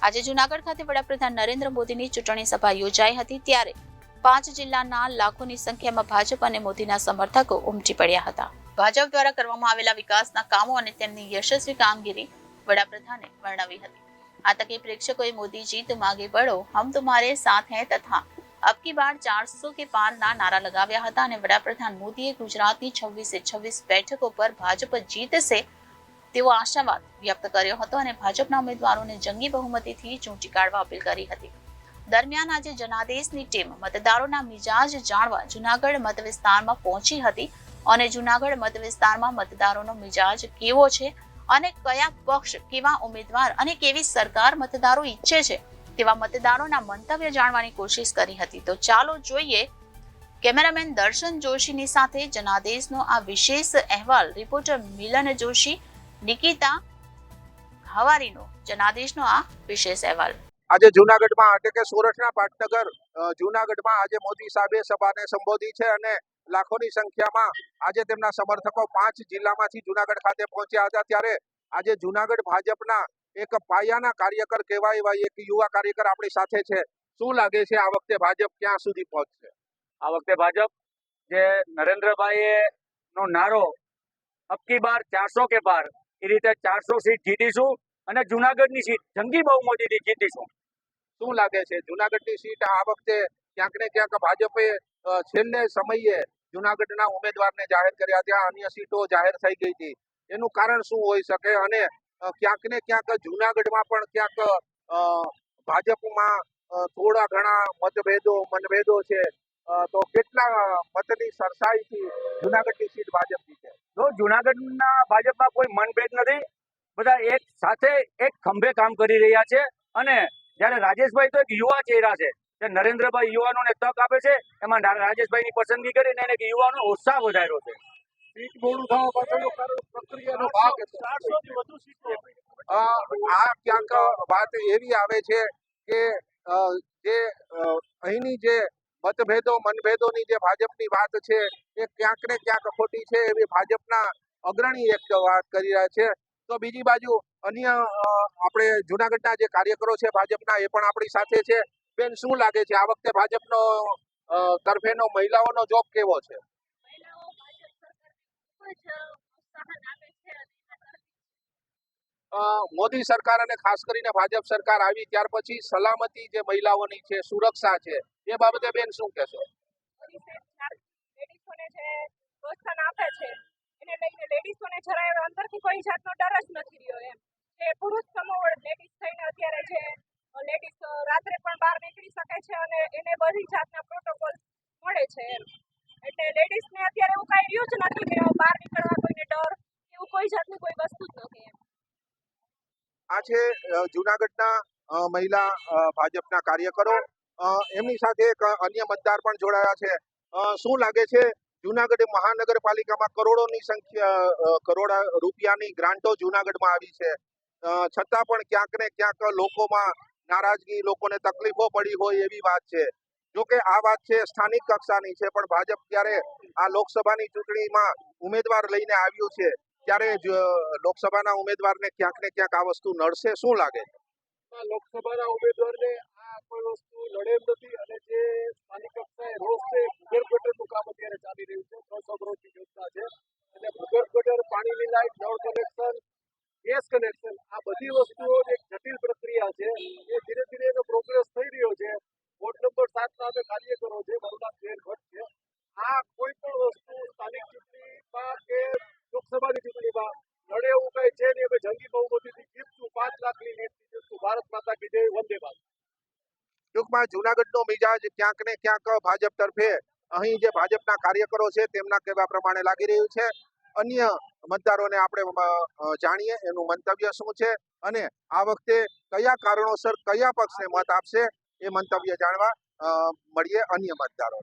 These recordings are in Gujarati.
આજે જૂનાગઢ ખાતે વડાપ્રધાન નરેન્દ્ર મોદીની ચૂંટણી સભા યોજાઈ હતી ત્યારે 5 જિલ્લાના લાખોની સંખ્યામાં ભાજપ અને મોદીના સમર્થકો ઉમટી પડ્યા હતા। ભાજપ દ્વારા કરવામાં આવેલા વિકાસના કામો અને તેમની યશસ્વી કામગીરી વડાપ્રધાને વર્ણવી હતી। આ તકે પ્રેક્ષકોએ મોદી જી तुम आगे बढ़ो, हम तुम्हारे साथ हैं तथा अब की बार 400 के पार ना नारा लगाव्યા હતા અને વડાપ્રધાન મોદીએ ગુજરાતની 26 બેઠકો પર ભાજપ જીતશે તેવો આશાવાદ વ્યક્ત કર્યો હતો અને ભાજપના ઉમેદવારોને જંગી બહુમતીથી ચૂંટી કાઢવા અપીલ કરી હતી। દરમિયાન આજે જનાદેશની ટીમ મતદારોના મિજાજ જાણવા જૂનાગઢ મત વિસ્તારમાં પહોંચી હતી અને જૂનાગઢ મત વિસ્તારમાં મતદારોનો મિજાજ કેવો છે અને કયા પક્ષ કેવા ઉમેદવાર અને કેવી સરકાર મતદારો ઈચ્છે છે તેવા મતદારોના મંતવ્ય જાણવાની કોશિશ કરી હતી। તો ચાલો જોઈએ કેમેરામેન દર્શન જોશીની સાથે જનાદેશનો આ વિશેષ અહેવાલ। રિપોર્ટર મિલન જોશી, નિકિતા હવારીનો જનાદેશનો આ વિશેષ અહેવાલ। આજે જૂનાગઢમાં એટલે કે સુરતના પાટનગર જૂનાગઢમાં આજે મોદી સાહેબે સભાને સંબોધી છે અને લાખોની સંખ્યામાં આજે તેમના સમર્થકો 5 જિલ્લામાંથી જૂનાગઢ ખાતે પહોંચ્યા હતા। ત્યારે આજે જૂનાગઢ ભાજપના એક પાયાના કાર્યકર કહેવાય એવા એક યુવા કાર્યકર આપણી સાથે છે। શું લાગે છે આ વખતે ભાજપ ક્યાં સુધી પહોંચશે? આ વખતે ભાજપ જે નરેન્દ્રભાઈએ નો નારો અબ કી બાર 400 કે પાર એ રીતે 400 સીટ જીતીશું અને જૂનાગઢની સીટ જંગી બહુમતીથી જીતીશું। શું લાગે છે જૂનાગઢની સીટ આ વખતે ક્યાંક ને ક્યાંક ભાજપે છેલ્લે સમયે જૂનાગઢના ઉમેદવારને જાહેર કર્યા, ત્યાં અન્ય સીટો જાહેર થઈ ગઈ હતી, એનું કારણ શું હોઈ શકે? અને ક્યાંક ને ક્યાંક જૂનાગઢમાં પણ ક્યાંક ભાજપમાં થોડા ઘણા મનભેદો છે, તો કેટલા મતની સરસાઈથી જૂનાગઢની સીટ ભાજપ જીતે? જો જૂનાગઢના ભાજપમાં કોઈ મનભેદ નથી, બધા એક સાથે એક ખંભે કામ કરી રહ્યા છે અને જ્યારે રાજેશભાઈ તો એક યુવા ચહેરા છે, જે નરેન્દ્રભાઈ યુવાનોને તક આપે છે, એમાં રાજેશભાઈની પસંદગી કરીને એને યુવાનો ઉત્સાહ વધાર્યો છે। સીટ મોડું થવા પાછળનું કારણ પ્રક્રિયાનો ભાગ છે। આ ક્યાંક વાત એવી આવે છે કે જે અહીંની જે મનભેદોની જે ભાજપની વાત છે એ ક્યાંક ને ક્યાંક ખોટી છે એવી ભાજપના અગ્રણી એક વાત કરી રહ્યા છે। તો બીજી બાજુ અન્ય આપણે જૂનાગઢના જે કાર્યકરો છે ભાજપના એ પણ આપણી સાથે છે। બેન, શું લાગે છે આ વખતે ભાજપનો તરફેનો મહિલાઓનો જોગ કેવો છે? મોદી સરકાર અને ખાસ કરીને ભાજપ સરકાર આવી ત્યાર પછી સલામતી જે મહિલાઓની છે, સુરક્ષા છે, એ બાબતે બેન શું કહેશો? પ્રોત્સાહન આપે છે એને લઈને લેડીઝોને જરાય અંદરથી કોઈ જાતનો ડર જ નથી રહ્યો એમ કે પુરુષ સમોવડ લેડીઝ થઈને અત્યારે છે લેડીઝ રાત્રે પણ બહાર નીકળી શકે છે અને એને બધી જાતના પ્રોટોકોલ મળે છે એમ। એટલે લેડીઝને અત્યારે એવું કાંઈ રહ્યું જ નથી કે બહાર નીકળવા કોઈને ડર એવું કોઈ જાતની કોઈ વસ્તુ જ નથી એમ। આ છે જૂનાગઢના મહિલા ભાજપના કાર્યકરો, એમની સાથે એક અન્ય મતદાર પણ જોડાયા છે। શું લાગે છે જૂનાગઢ મહાનગરપાલિકામાં કરોડ રૂપિયાની ગ્રાન્ટો જૂનાગઢમાં આવી છે, છતાં પણ ક્યાંક ને ક્યાંક લોકોમાં નારાજગી, લોકોને તકલીફો પડી હોય એવી વાત છે। જોકે આ વાત છે સ્થાનિક કક્ષાની છે, પણ ભાજપ ત્યારે આ લોકસભાની ચૂંટણીમાં ઉમેદવાર લઈને આવ્યું છે ત્યારે જ લોકસભાના ઉમેદવારને ક્યાંક ને ક્યાંક આ વસ્તુ નડશે। શું લાગે છે? લોકસભાના ઉમેદવારને આ કોઈ વસ્તુ નડે એમ નથી અને જે સ્થાનિક કક્ષાએ રોષ છે, ભૂગર્ભ ગટરનું કામ અત્યારે ચાલી રહ્યું છે, 300 કરોડની યોજના છે અને ભૂગર્ભ ગટર, પાણીની લાઈટ, નળ કનેક્શન, ગેસ કનેક્શન, આ બધી વસ્તુઓ એક જટિલ પ્રક્રિયા છે, એ ધીરે ધીરે એનો પ્રોગ્રેસ થઈ રહ્યો છે। વોર્ડ નંબર 7ના અમે કાર્યકરો છે, મારું નામ જયંત ભટ્ટ છે। આ કોઈ પણ વસ્તુ સ્થાનિક ચૂંટણીમાં કે લોકસભાની ચૂંટણીમાં નડે એવું કઈ છે નહીં। અમે જંગી બહુમતીથી જીતશું, 5 લાખની લીડથી જીતશું। ભારત માતા કી જય, વંદે માતરમ। ટૂંકમાં જૂનાગઢનો મિજાજ ક્યાંક ને ક્યાંક ભાજપ તરફે અહીં જે ભાજપના કાર્યકરો છે તેમના કહેવા પ્રમાણે લાગી રહ્યું છે। અન્ય મતદારોને આપણે જાણીએ એનું મંતવ્ય શું છે અને આ વખતે કયા કારણોસર કયા પક્ષને મત આપશે એ મંતવ્ય જાણવા મળીએ અન્ય મતદારો।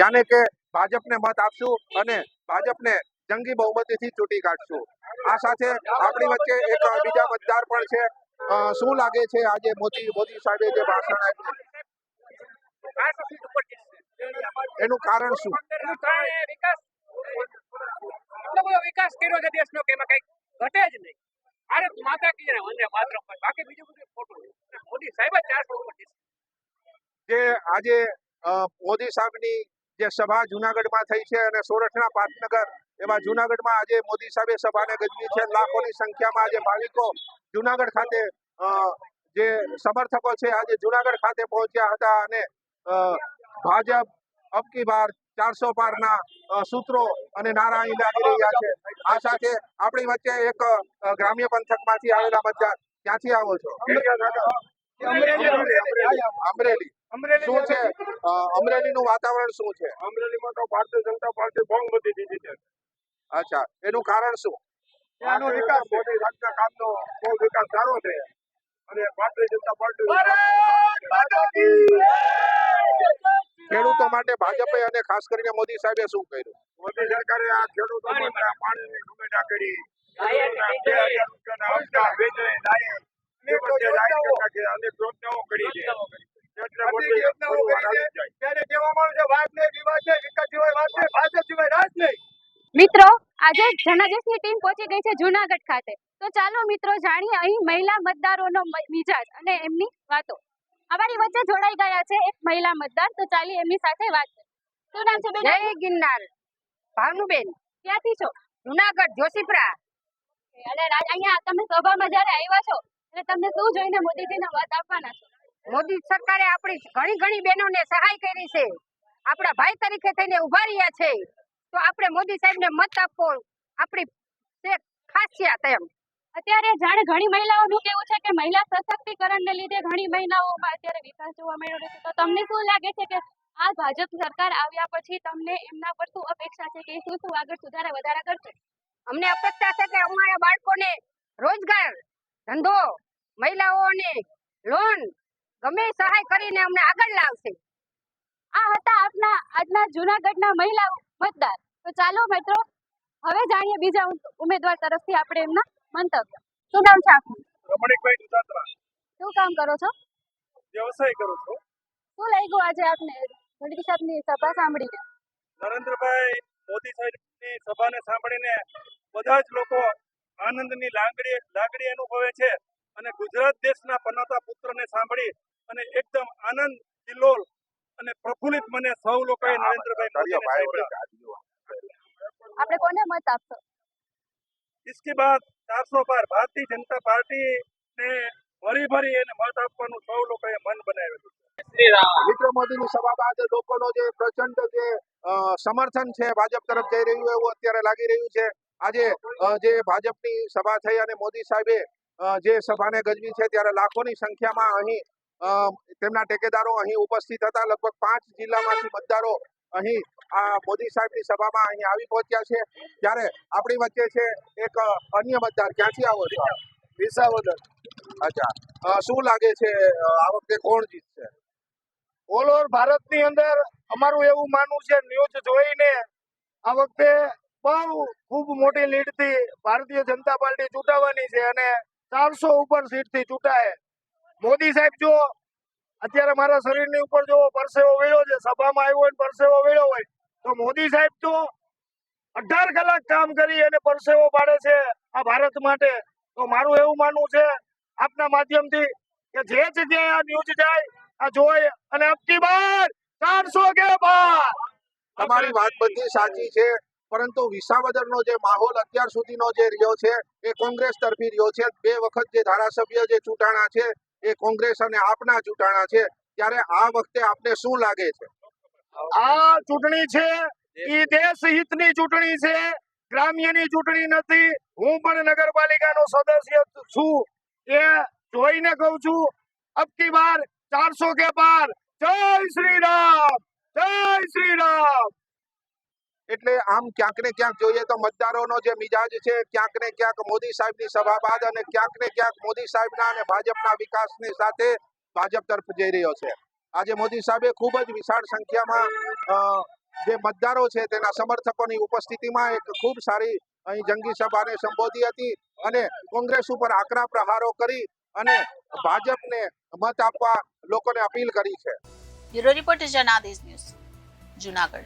યાને કે ભાજપને મત આપશું અને ભાજપને જંગી બહુમતીથી ચૂંટી કાઢશું। આ સાથે આપણી વચ્ચે એક બીજા મતદાર પણ છે। શું લાગે છે આજે મોદી સાહેબે જે ભાષણ આપ્યું એનું કારણ શું? વિકાસ કર્યો છે દેશનો કે એમાં કઈ ઘટે જ નહીં। ભારત માતા કી જય, વંદે માતરમ, બાકી બીજું બધું ખોટું છે। મોદી સાહેબ જ 400 ઉપર જીતશે. જે આજે મોદી સાહેબની જે સભા જુનાગઢમાં થઈ છે અને સોરઠના પાટનગર એવા જુનાગઢમાં આજે મોદી સાહેબે સભાને ગજવી છે. લાખોની સંખ્યામાં આજે ભાવિકો જુનાગઢ ખાતે જે સમર્થકો છે આજે જુનાગઢ ખાતે પહોંચ્યા હતા અને ભાજપ અબકી બાર 400 પારના સૂત્રો અને નારા અહીં લાગી રહ્યા છે. આ સાથે આપણી વચ્ચે એક ગ્રામ્ય પંથકમાંથી આવેલા મતદાર. ક્યાંથી આવો છો? અમરેલી. શું છે અમરેલીનું વાતાવરણ શું છે? અમરેલીમાં તો ભારતીય જનતા પાર્ટી બહુ બધી જીતી છે. અચ્છા, એનું કારણ શું? ત્યાંનો વિકાસ મોદી સાહેબના કામનો બહુ વિકાસ સારો છે અને ભારતીય જનતા પાર્ટી ખેડૂતો માટે ભાજપે અને ખાસ કરીને મોદી સાહેબે શું કર્યું? મોદી સરકારે આ ખેડૂતો માટે આ પાણીની સુવિધા કરી, ખેડૂતોના 2000 રૂપિયાના હપ્તા વીજળી લાઈટ અનેક યોજનાઓ કરી છે. એટલે મોદી પરિવાર આવી જાય. ત્યારે કહેવામાં આવે છે વાત નહીં, વિવાદ નહીં, વિકાસ સિવાય વાત નહીં, ભાજપ સિવાય રાજ નહીં. મિત્રો, આજે જનાદેશની ટીમ પહોંચી ગઈ છે જુનાગઢ ખાતે. તો ચાલો મિત્રો જાણીએ અહીં મહિલા મતદારોનો મિજાજ અને એમની વાતો. અમારી વચ્ચે જોડાઈ ગયા છે એક મહિલા મતદાર, તો ચાલી એમની સાથે વાત કરીએ. શું નામ છે બેન? જય ગિરનાર. ભાનુબેન, ક્યાંથી છો? જુનાગઢ જોશીપરા. અને અહીંયા તમે સભામાં જ્યારે આવ્યા છો એટલે તમને શું જોઈને મોદીજીને મત આપવાના છો? મોદી સરકારે આપણી ઘણી બહેનોને સહાય કરી છે, આપણા ભાઈ તરીકે થઈને ઉભા રહ્યા છે, તો આપણે મોદી સાહેબને મત આપવો આપણી તે ખાસિયત એમ. અત્યારે જાણે ઘણી મહિલાઓનું કેવું છે કે મહિલા સશક્તિકરણને લીધે ઘણી મહિલાઓમાં અત્યારે વિકાસ જોવા મળ્યો છે. તો તમને શું લાગે છે કે આ ભાજપ સરકાર આવ્યા પછી તમને એમના પર શું અપેક્ષા છે કે શું આગળ સુધારા વધારા કરશે? અમને અપેક્ષા છે કે અમારા બાળકોને રોજગાર, ધંધો, મહિલાઓને લોન ગમે સહાય કરીને અમને આગળ લાવશે. આ હતા આપના આજના જૂનાગઢના મહિલા મતદાર. તો ચાલો મિત્રો હવે જાણીએ બીજા ઉમેદવાર તરફથી આપણે એમના મંતવ્ય. શું નામ છે આપનું? રમણીકભાઈ દુધાત્રા. શું કામ કરો છો? વ્યવસાય કરું છું. શું લાગ્યું આજે આપને મોદી સાહેબની સભા સાંભળીને? નરેન્દ્રભાઈ મોદી સાહેબની સભાને સાંભળીને બધા જ લોકો આનંદની લાગણી અનુભવે છે અને ગુજરાત દેશના પનોતા પુત્રને સાંભળી અને એકદમ આનંદ કિલ્લોલ અને પ્રફુલ્લિત મને સૌ લોકોએ નરેન્દ્રભાઈ મોદીને સાંભળ્યા. આપણે કોને મત આપશો? इसके बाद 400 पार भारतीय जनता पार्टी ने ભરી એને મત આપવાનું સૌ લોકોએ મન બનાવેલું છે. મિત્ર, મોદીની સભા બાદ લોકોનો જે પ્રચંડ જે સમર્થન છે ભાજપ તરફ જઈ રહ્યું એવું અત્યારે લાગી રહ્યું છે. આજે જે ભાજપની સભા થઈ અને મોદી સાહેબે જે સભાને ગજવી છે ત્યારે લાખોની સંખ્યામાં અહીં તેમના ટેકેદારો અહીં ઉપસ્થિત હતા. લગભગ 5 જિલ્લામાંથી મતદારો અહીં આ મોદી સાહેબની સભામાં અહીં આવી પહોંચ્યા છે. ત્યારે આપણી વચ્ચે છે એક અન્ય મતદાર. ક્યાંથી આવો છો? વિસાવદર. અચ્છા, શું લાગે છે આ વખતે કોણ જીતશે? ઓલ ઓવર ભારતની અંદર અમારું એવું માનવું છે, ન્યૂઝ જોઈને આ વખતે બહુ ખૂબ મોટી લીડથી ભારતીય જનતા પાર્ટી ચૂંટાવાની છે અને 400 ઉપર સીટથી ચૂંટાય. મોદી સાહેબ જો અત્યારે મારા શરીરની ઉપર જો પરસેવો વેળ્યો છે, સભામાં આવ્યો હોય પરસેવો વેળ્યો હોય, તો મોદી સાહેબ તો 18 કલાક કામ કરી અને પરસેવો પાડે છે આ ભારત માટે. તો મારું એવું માનવું છે આપના માધ્યમથી કે જે જગ્યાએ આ ન્યૂઝ જાય આ જોઈ અને અબકી બાર 400 કે પાર. તમારી વાત બધી સાચી છે, પરંતુ વિસાવદરનો જે માહોલ અત્યાર સુધીનો જે રહ્યો છે એ કોંગ્રેસ તરફી રહ્યો છે. 2 વખત જે ધારાસભ્ય જે ચૂંટાણા છે એ કોંગ્રેસ અને આપના ચૂંટાણા છે. ત્યારે આ વખતે આપને શું લાગે છે? આ ચૂંટણી છે એ દેશ હિતની ચૂંટણી છે, ગ્રામ્યની ચૂંટણી નથી. હું પણ નગરપાલિકાનો સદસ્ય છું એ જોઈને કહું છું અબકી બાર 400 કે પાર. જય શ્રી રામ, જય શ્રી રામ. એટલે આમ ક્યાંક ને ક્યાંક જોઈએ તો મતદારોનો જે મિજાજ છે ક્યાંક ને ક્યાંક મોદી સાહેબની સભા બાદ અને ક્યાંક ને ક્યાંક મોદી સાહેબના અને ભાજપના વિકાસની સાથે ભાજપ તરફ જઈ રહ્યો છે. આજે મોદી સાહેબે ખૂબ જ વિશાળ સંખ્યામાં જે મતદારો છે તેના સમર્થકોની ઉપસ્થિતિમાં એક ખૂબ સારી અહીં જંગી સભાને સંબોધી હતી અને કોંગ્રેસ ઉપર આકરા પ્રહારો કરી અને ભાજપને મત આપવા લોકોને અપીલ કરી છે. Bureau report Janadesh news, Junagadh.